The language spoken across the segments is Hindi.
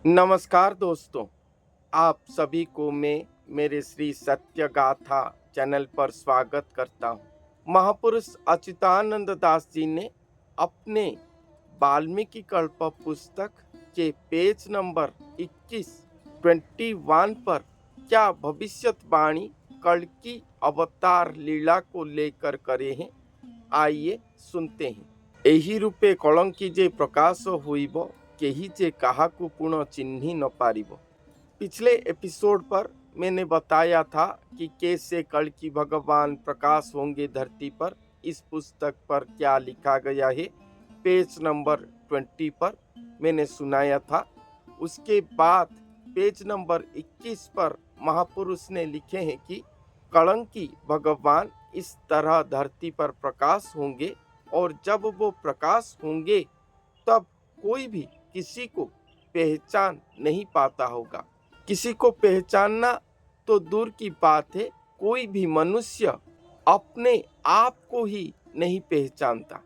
नमस्कार दोस्तों, आप सभी को मैं मेरे श्री सत्य गाथा चैनल पर स्वागत करता हूँ। महापुरुष अच्युतानंद दास जी ने अपने वाल्मीकि कल्प पुस्तक के पेज नंबर 21 पर क्या भविष्यवाणी कल्कि अवतार लीला को लेकर करे हैं, आइए सुनते हैं। एही रूपे कलंकी जे प्रकाश हुईब, केही जे काहाकू पुनः चिन्ही न पारिब। पिछले एपिसोड पर मैंने बताया था कि कैसे कल्कि भगवान प्रकाश होंगे धरती पर। इस पुस्तक पर क्या लिखा गया है पेज नंबर 20 पर मैंने सुनाया था। उसके बाद पेज नंबर 21 पर महापुरुष ने लिखे हैं कि कलंकी भगवान इस तरह धरती पर प्रकाश होंगे, और जब वो प्रकाश होंगे तब कोई भी किसी को पहचान नहीं पाता होगा। किसी को पहचानना तो दूर की बात है, कोई भी मनुष्य अपने आप को ही नहीं पहचानता।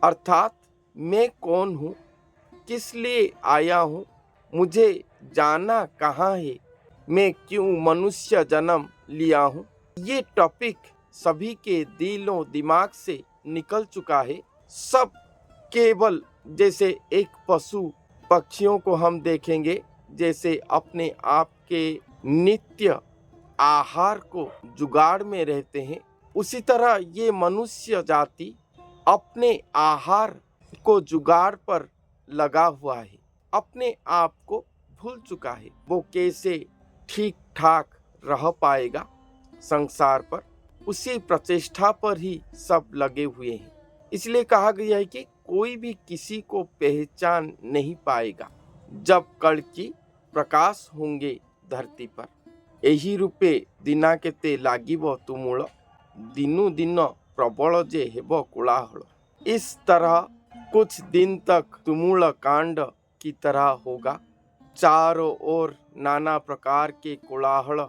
अर्थात मैं कौन हूँ, किस लिए आया हूँ, मुझे जाना कहाँ है, मैं क्यों मनुष्य जन्म लिया हूँ, ये टॉपिक सभी के दिलों दिमाग से निकल चुका है। सब केवल जैसे एक पशु पक्षियों को हम देखेंगे, जैसे अपने आप के नित्य आहार को जुगाड़ में रहते हैं, उसी तरह ये मनुष्य जाति अपने आहार को जुगाड़ पर लगा हुआ है, अपने आप को भूल चुका है। वो कैसे ठीक ठाक रह पाएगा संसार पर, उसी प्रचेष्टा पर ही सब लगे हुए हैं। इसलिए कहा गया है कि कोई भी किसी को पहचान नहीं पाएगा जब कल्कि प्रकाश होंगे धरती पर। एही रूपे दिनाकेते लागिब तुमुल, दिनु दिन प्रबल जे हेब कोलाहल। इस तरह कुछ दिन तक तुमुल कांड की तरह होगा। चारों ओर नाना प्रकार के कोलाहल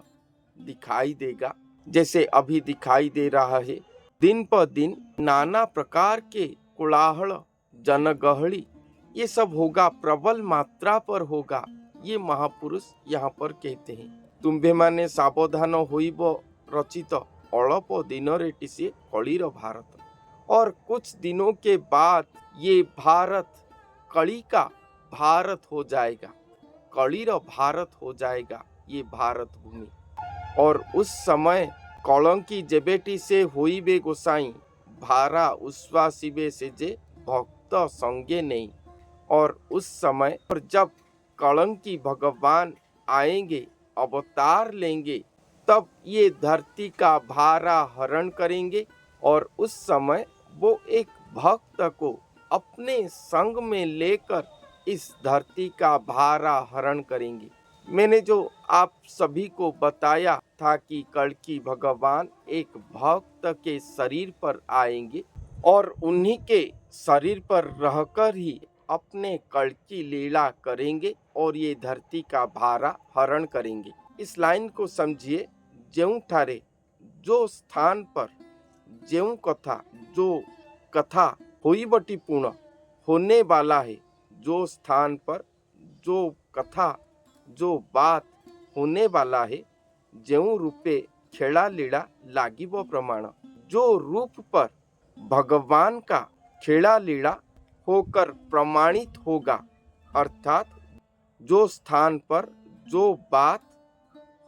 दिखाई देगा, जैसे अभी दिखाई दे रहा है। दिन पर दिन नाना प्रकार के कोलाहल, जनगहली, ये सब होगा, प्रबल मात्रा पर होगा। ये महापुरुष यहाँ पर कहते हैं, तुम्भे माने सावधान होइब रचित अल्प दिन रे टिसे कलिर भारत। और कुछ दिनों के बाद ये भारत कली का भारत हो जाएगा, कलिर भारत हो जाएगा ये भारत भूमि। और उस समय कलंकी जेबेटी से होइबे गोसाई, भारा उश्वासिबे से जे भक्त संगे नहीं। और उस समय और जब कलंकी भगवान आएंगे, अवतार लेंगे, तब ये धरती का भारा हरण करेंगे। और उस समय वो एक भक्त को अपने संग में लेकर इस धरती का भारा हरण करेंगे। मैंने जो आप सभी को बताया था कि कल्कि भगवान एक भक्त के शरीर पर आएंगे और उन्हीं के शरीर पर रहकर ही अपने कल्कि लीला करेंगे और ये धरती का भारा हरण करेंगे। इस लाइन को समझिए, ज्यों ठारे जो स्थान पर ज्यों कथा, जो कथा होइबटी पूर्ण होने वाला है, जो स्थान पर जो कथा, जो बात होने वाला है, ज्यों रूपे खेला लीला लागिब प्रमाण। जो रूप पर भगवान का खेला लीला होकर प्रमाणित होगा, अर्थात जो स्थान पर जो बात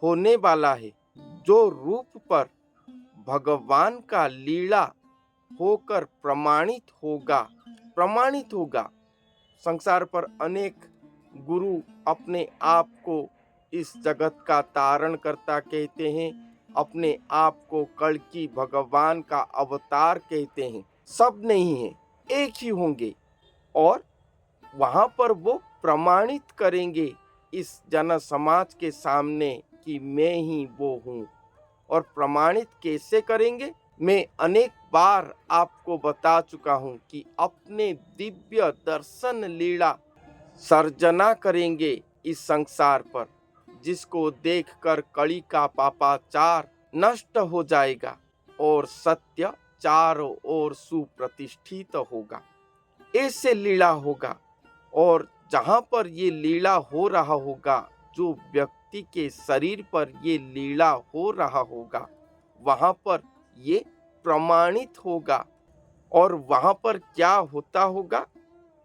होने वाला है, जो रूप पर भगवान का लीला होकर प्रमाणित होगा। संसार पर अनेक गुरु अपने आप को इस जगत का तारण करता कहते हैं, अपने आप को कल्कि भगवान का अवतार कहते हैं। सब नहीं है, एक ही होंगे और वहां पर वो प्रमाणित करेंगे इस जन समाज के सामने कि मैं ही वो हूँ। और प्रमाणित कैसे करेंगे? मैं अनेक बार आपको बता चुका हूँ कि अपने दिव्य दर्शन लीला सर्जना करेंगे इस संसार पर, जिसको देखकर कली का पापाचार नष्ट हो जाएगा और सत्य चारों ओर सुप्रतिष्ठित होगा। ऐसे लीला होगा। और जहाँ पर ये लीला हो रहा होगा, जो व्यक्ति के शरीर पर ये लीला हो रहा होगा, वहाँ पर ये प्रमाणित होगा। और वहाँ पर क्या होता होगा?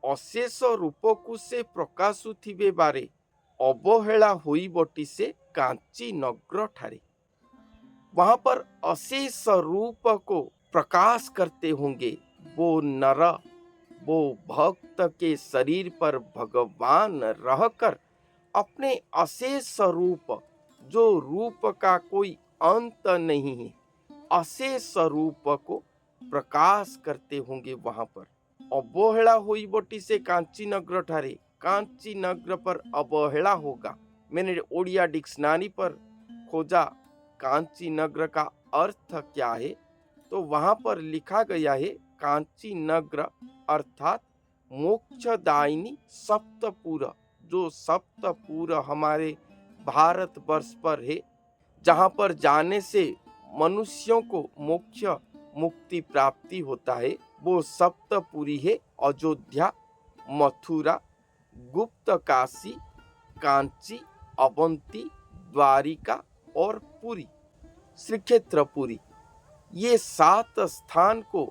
ଅଶେଷ ରୂପକୁ ସେ ପ୍ରକାଶୁ ଥିବେ ବାରେ, ଅବହେଳା ହୋଇବଟି से कांची नग्र ठारे। वहां पर अशेष रूप को प्रकाश करते होंगे वो नर, वो भक्त के शरीर पर भगवान रहकर अपने अशेष रूप, जो रूप का कोई अंत नहीं है, अशेष रूप को प्रकाश करते होंगे वहां पर। अवहेला हुई बटी से कांची नगर ठारे, कांची नगर पर अवहेला होगा। मैंने ओडिया डिक्शनरी पर खोजा कांची नगर का अर्थ क्या है, तो वहां पर लिखा गया है कांची नगर अर्थात मोक्षदायिनी सप्तपुर। जो सप्तपुर हमारे भारत वर्ष पर है, जहां पर जाने से मनुष्यों को मोक्ष मुक्ति प्राप्ति होता है, वो सप्तपुरी है अयोध्या, मथुरा, गुप्त काशी, कांची, अवंती, द्वारिका और पुरी, श्रीक्षेत्रपुरी। ये 7 स्थान को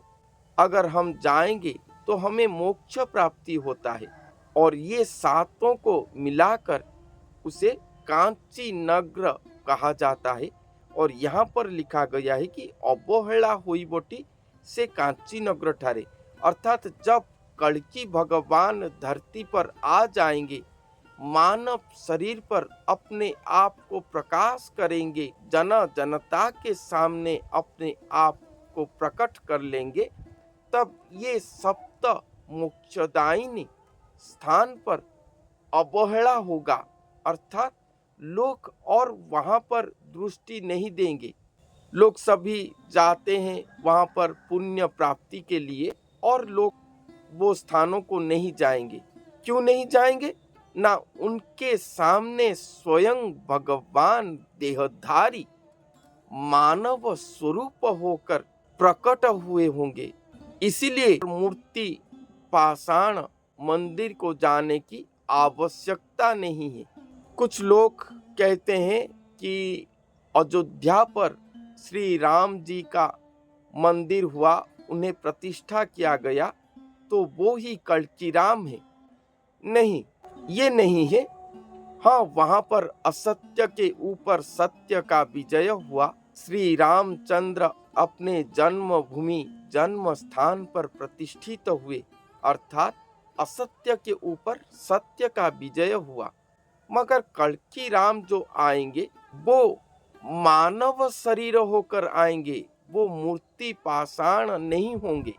अगर हम जाएंगे तो हमें मोक्ष प्राप्ति होता है, और ये 7 को मिलाकर उसे कांची नगर कहा जाता है। और यहाँ पर लिखा गया है कि अवहेला हुई बोटी से कांची नगर ठारे, अर्थात जब कल्कि भगवान धरती पर आ जाएंगे, मानव शरीर पर अपने आप को प्रकाश करेंगे, जनता के सामने अपने आप को प्रकट कर लेंगे, तब ये सप्त मोक्षदायिनी स्थान पर अवहेला होगा, अर्थात लोग और वहां पर दृष्टि नहीं देंगे। लोग सभी जाते हैं वहां पर पुण्य प्राप्ति के लिए, और लोग वो स्थानों को नहीं जाएंगे। क्यों नहीं जाएंगे? ना उनके सामने स्वयं भगवान देहधारी मानव स्वरूप होकर प्रकट हुए होंगे। इसीलिए मूर्ति पाषाण मंदिर को जाने की आवश्यकता नहीं है। कुछ लोग कहते हैं कि अयोध्या पर श्री राम जी का मंदिर हुआ, उन्हें प्रतिष्ठा किया गया, तो वो ही कल्कि राम है। नहीं, ये नहीं है। हाँ, वहां पर असत्य के ऊपर सत्य का विजय हुआ। श्री रामचंद्र अपने जन्मभूमि जन्म स्थान पर प्रतिष्ठित हुए, अर्थात असत्य के ऊपर सत्य का विजय हुआ। मगर कल्कि राम जो आएंगे वो मानव शरीर होकर आएंगे, वो मूर्ति पाषाण नहीं होंगे।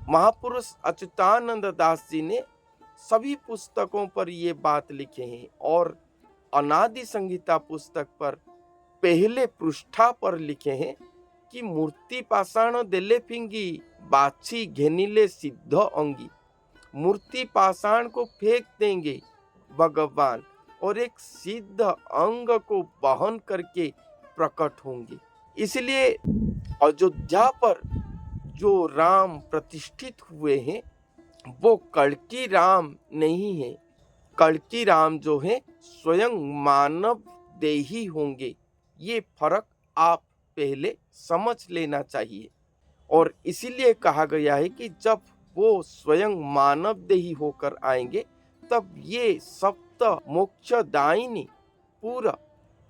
महापुरुष अच्युतानंद दास जी ने सभी पुस्तकों पर ये बात लिखे हैं, और अनादि संहिता पुस्तक पर पहले पृष्ठा पर लिखे हैं कि मूर्ति पाषाण देले फिंगी, बाछी घेनिले सिद्ध अंगी। मूर्ति पाषाण को फेंक देंगे भगवान, और एक सिद्ध अंग को वहन करके प्रकट होंगे। इसलिए अयोध्या पर जो राम प्रतिष्ठित हुए हैं वो कल्कि राम नहीं है। कल्कि राम जो है स्वयं मानव देही होंगे। ये फर्क आप पहले समझ लेना चाहिए। और इसीलिए कहा गया है कि जब वो स्वयं मानव देही होकर आएंगे, तब ये सप्त मोक्षदायिनी पूरा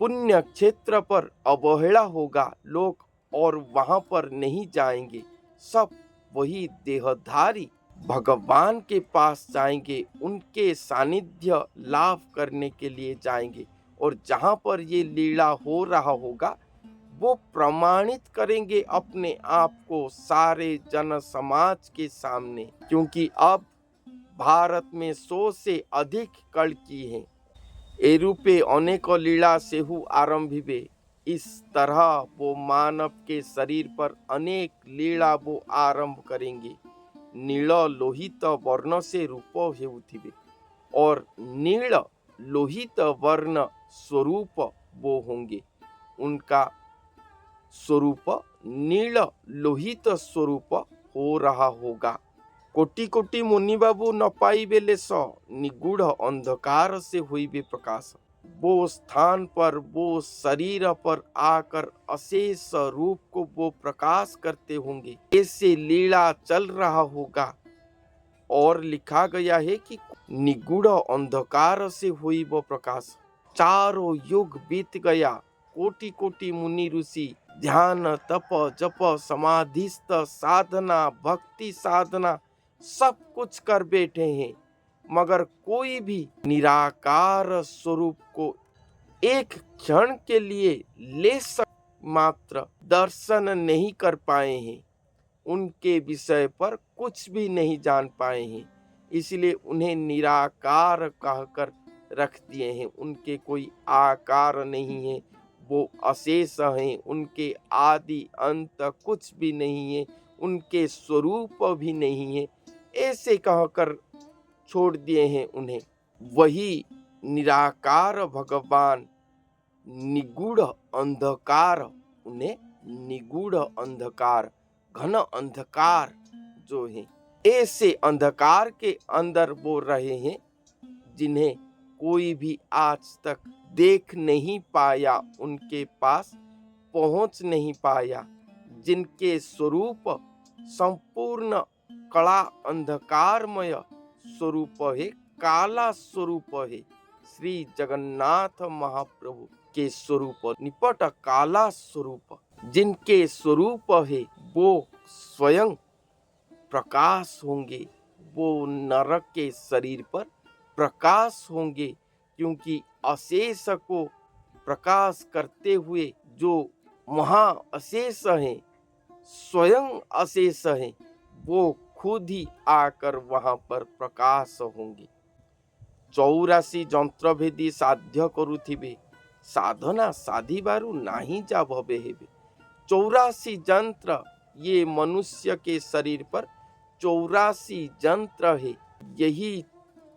पुण्य क्षेत्र पर अवहेला होगा, लोग और वहां पर नहीं जाएंगे। सब वही देहधारी भगवान के पास जाएंगे, उनके सानिध्य लाभ करने के लिए जाएंगे। और जहां पर ये लीला हो रहा होगा, वो प्रमाणित करेंगे अपने आप को सारे जन समाज के सामने, क्योंकि अब भारत में 100 से अधिक कल्कि हैं। ए रूपे अनेक लीला सेहु आरंभिबे। इस तरह वो मानव के शरीर पर अनेक लीला वो आरंभ करेंगे। नील लोहित वर्ण से रूप हेउथिबे, और नील लोहित वर्ण स्वरूप वो होंगे। उनका स्वरूप नील लोहित स्वरूप हो रहा होगा। कोटि कोटि मुनि बाबू न पाइबे लेस, निगूढ़ अंधकार से हुईबे प्रकाश। वो स्थान पर, वो शरीर पर आकर अशेष रूप को वो प्रकाश करते होंगे। ऐसे लीला चल रहा होगा। और लिखा गया है कि निगूढ़ अंधकार से हुई वो प्रकाश। चारों युग बीत गया, कोटि कोटि मुनि ऋषि ध्यान तप जप समाधिस्थ साधना भक्ति साधना सब कुछ कर बैठे हैं, मगर कोई भी निराकार स्वरूप को एक क्षण के लिए ले मात्र दर्शन नहीं कर पाए हैं, उनके विषय पर कुछ भी नहीं जान पाए हैं, इसलिए उन्हें निराकार कहकर रख दिए हैं। उनके कोई आकार नहीं है, वो अशेष हैं, उनके आदि अंत कुछ भी नहीं है, उनके स्वरूप भी नहीं है, ऐसे कहकर छोड़ दिए हैं उन्हें। वही निराकार भगवान निगूढ़ अंधकार, उन्हें निगूढ़ अंधकार घन अंधकार जो है, ऐसे अंधकार के अंदर वो रहे हैं जिन्हें कोई भी आज तक देख नहीं पाया, उनके पास पहुंच नहीं पाया, जिनके स्वरूप संपूर्ण कड़ा अंधकारमय स्वरूप है, काला स्वरूप है। श्री जगन्नाथ महाप्रभु के स्वरूप निपट काला स्वरूप, जिनके स्वरूप है वो स्वयं प्रकाश होंगे, वो नरक के शरीर पर प्रकाश होंगे, क्योंकि अशेष को प्रकाश करते हुए जो महा अशेष हैं, स्वयं अशेष हैं, वो खुद ही आकर वहां पर प्रकाश होंगे। 84 जंत्रभेदी साध्य करुथिबे, साधना साधिबारु नाही जा भवे हेबे। 84 यंत्र, ये मनुष्य के शरीर पर 84 यंत्र है। यही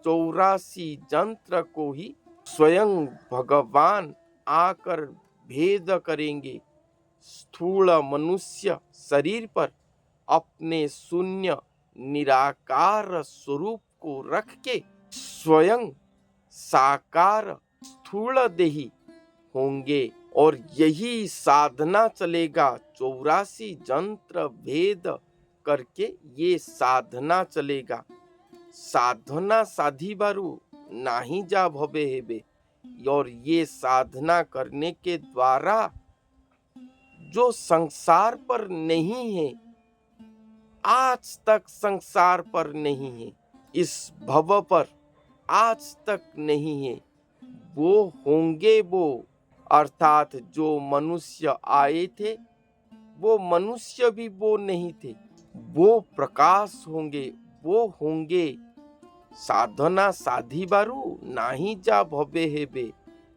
84 यंत्र को ही स्वयं भगवान आकर भेद करेंगे। स्थूल मनुष्य शरीर पर अपने शून्य निराकार स्वरूप को रख के स्वयं साकार स्थूल देही होंगे, और यही साधना चलेगा। 84 यंत्र भेद करके ये साधना चलेगा। साधना साधिबारु नाही जा भवे हेबे, और ये साधना करने के द्वारा जो संसार पर नहीं है, आज तक संसार पर नहीं है, इस भव पर आज तक नहीं है, वो होंगे। वो अर्थात जो मनुष्य आए थे, वो मनुष्य भी वो नहीं थे, वो प्रकाश होंगे, वो होंगे। साधना साधिबारु नाही जा भवे हेबे,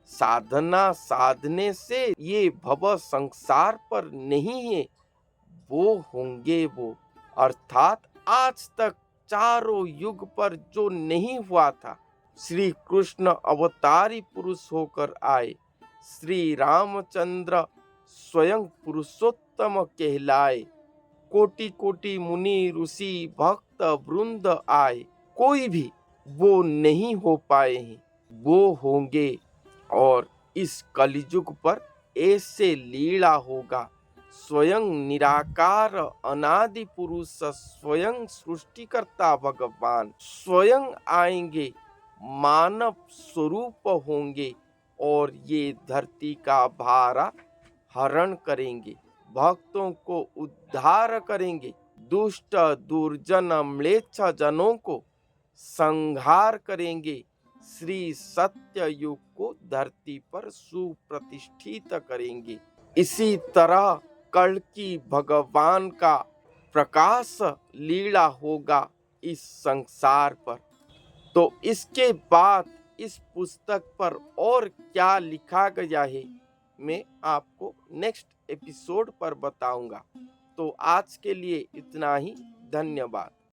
साधना साधने से ये भव संसार पर नहीं है, वो होंगे। वो अर्थात आज तक चारों युग पर जो नहीं हुआ था, श्री कृष्ण अवतारी पुरुष होकर आए, श्री रामचंद्र स्वयं पुरुषोत्तम कहलाए, कोटि कोटि मुनि ऋषि भक्त वृंद आए, कोई भी वो नहीं हो पाए हैं, वो होंगे। और इस कलियुग पर ऐसे लीला होगा। स्वयं निराकार अनादि पुरुष, स्वयं सृष्टिकर्ता भगवान स्वयं आएंगे, मानव स्वरूप होंगे, और ये धरती का भारा हरण करेंगे, भक्तों को उद्धार करेंगे, दुष्ट दुर्जन म्लेच्छ जनों को संहार करेंगे, श्री सत्य युग को धरती पर सुप्रतिष्ठित करेंगे। इसी तरह कल्कि भगवान का प्रकाश लीला होगा इस संसार पर। तो इसके बाद इस पुस्तक पर और क्या लिखा गया है, मैं आपको नेक्स्ट एपिसोड पर बताऊंगा। तो आज के लिए इतना ही, धन्यवाद।